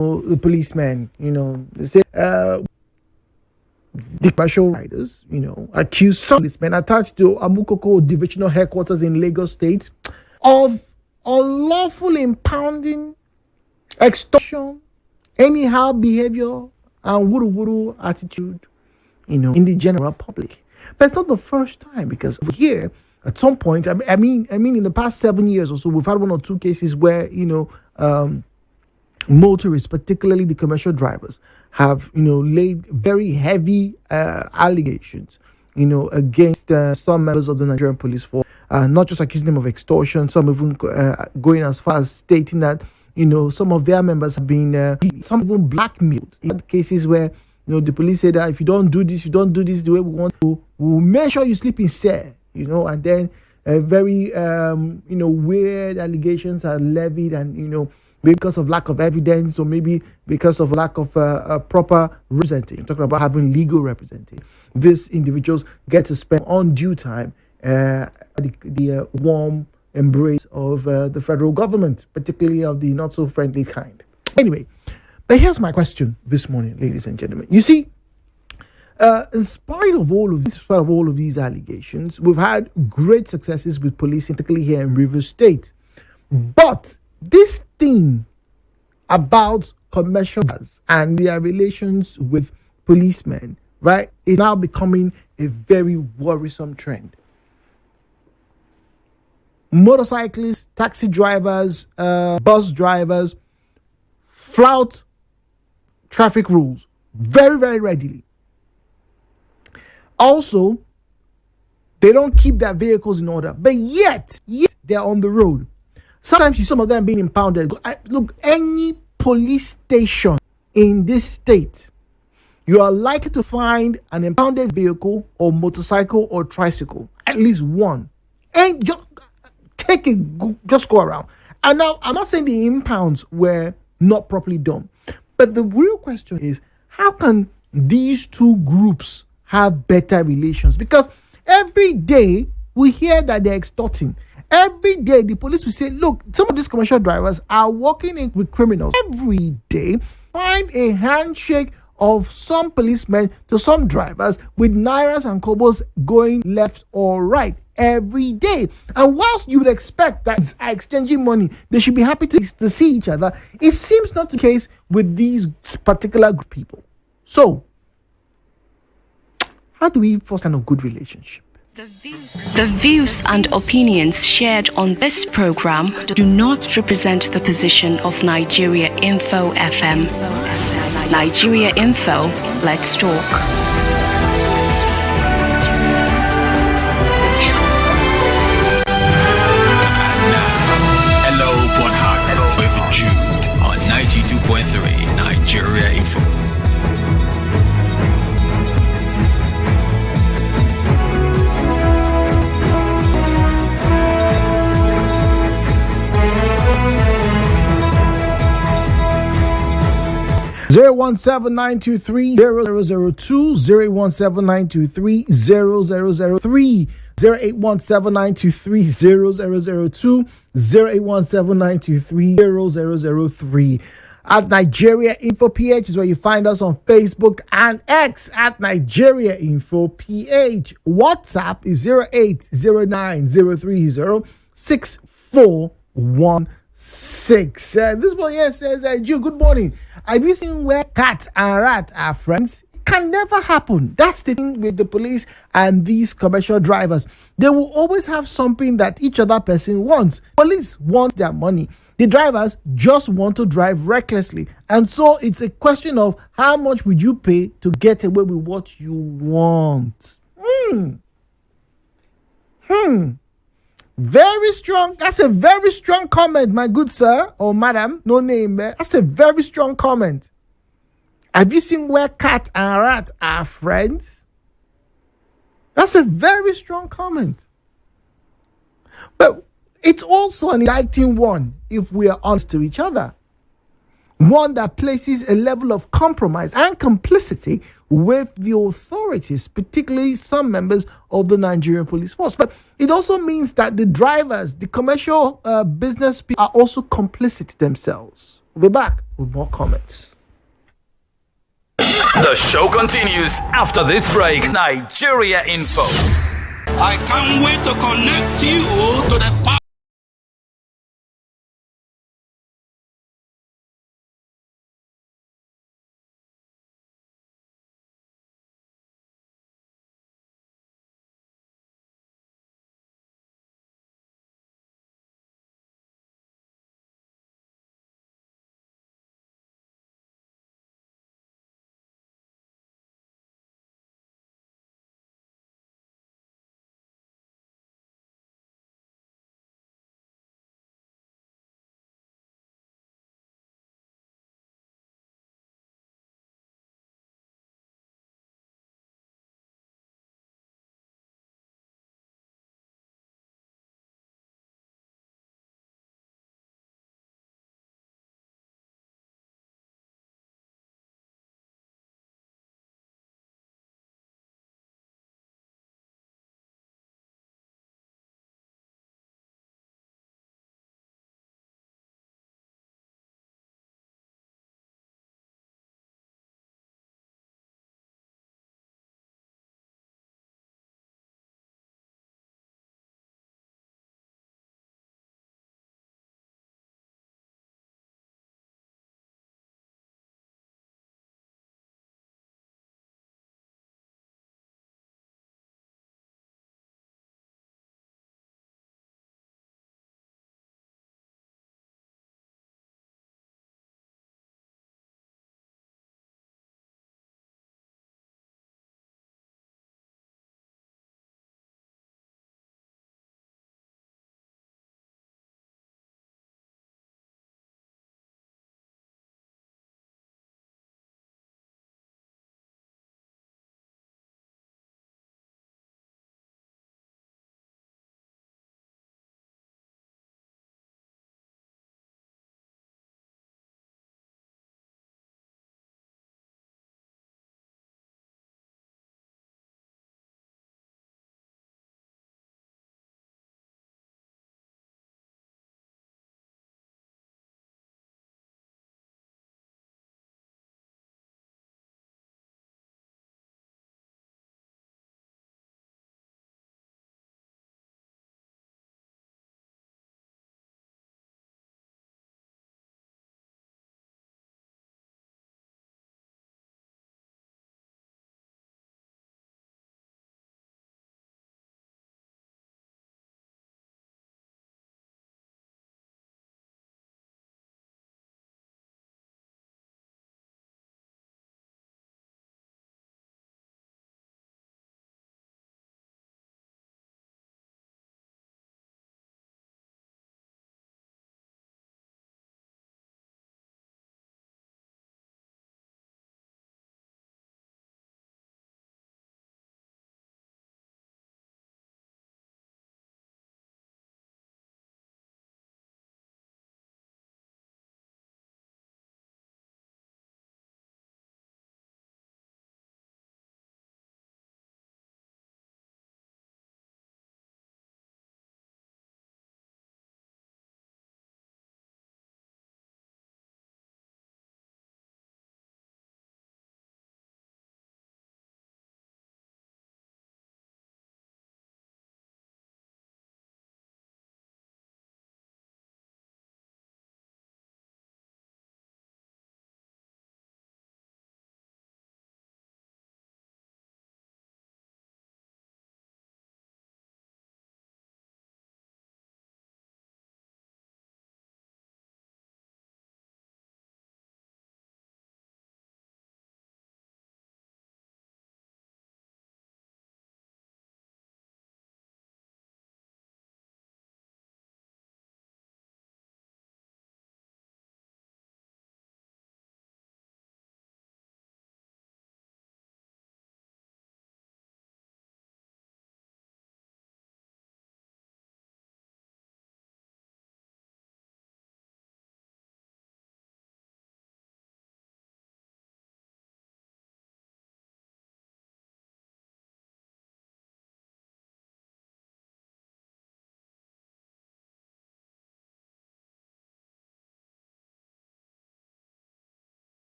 the policemen, they say, the commercial riders, accuse some policemen attached to Amukoko Divisional Headquarters in Lagos State of unlawful impounding, extortion, anyhow behavior, and wuru attitude, in the general public. But it's not the first time, because over here, at some point, I mean, in the past 7 years or so, we've had one or two cases where, motorists, particularly the commercial drivers, have, laid very heavy allegations, against some members of the Nigerian police force, not just accusing them of extortion, some even going as far as stating that, some of their members have been, some even blackmailed. In cases where, the police say that if you don't do this the way we want to, we'll make sure you sleep in cell, and then very, weird allegations are levied, and, because of lack of evidence, or maybe because of lack of proper representation. Talking about having legal representation, these individuals get to spend undue time the warm embrace of the federal government, particularly of the not so friendly kind. Anyway, but here's my question this morning, ladies and gentlemen. You see, in spite of all of these allegations, we've had great successes with policing, particularly here in Rivers State. But this thing about commercials and their relations with policemen, right, is now becoming a very worrisome trend. Motorcyclists, taxi drivers, bus drivers flout traffic rules very, very readily. Also, they don't keep their vehicles in order, but yet they're on the road. Sometimes you see some of them being impounded. Look, any police station in this state, you are likely to find an impounded vehicle or motorcycle or tricycle, at least one. And just go around. And now, I'm not saying the impounds were not properly done, but the real question is, how can these two groups have better relations? Because every day we hear that they're extorting. Every day, the police will say, look, some of these commercial drivers are working in with criminals. Every day, find a handshake of some policemen to some drivers with nairas and kobos going left or right every day. And whilst you would expect that it's exchanging money, they should be happy to see each other, it seems not the case with these particular group of people. So, how do we foster kind of good relationship? The views and opinions shared on this program do not represent the position of Nigeria Info FM. Nigeria Info, let's talk. Hello, Port Harcourt with Jude on 92.3 Nigeria Info. 017-923-0002, 017-923-0003, 08179230002, 08179230003. At Nigeria Info PH is where you find us on Facebook and X at Nigeria Info PH. WhatsApp is 08090306416. This one here says, Jude, good morning. Have you seen where cat and rat are friends? It can never happen. That's the thing with the police and these commercial drivers. They will always have something that each other person wants. Police want their money. The drivers just want to drive recklessly. And so it's a question of how much would you pay to get away with what you want. Very strong. That's a very strong comment, my good sir or madam. No name. That's a very strong comment. Have you seen where cat and rat are friends? That's a very strong comment. But it's also an indicting one if we are honest to each other. One that places a level of compromise and complicity with the authorities, particularly some members of the Nigerian police force. But it also means that the drivers, the commercial business people are also complicit themselves. We'll be back with more comments. The show continues after this break. Nigeria Info. I can't wait to connect you to the power.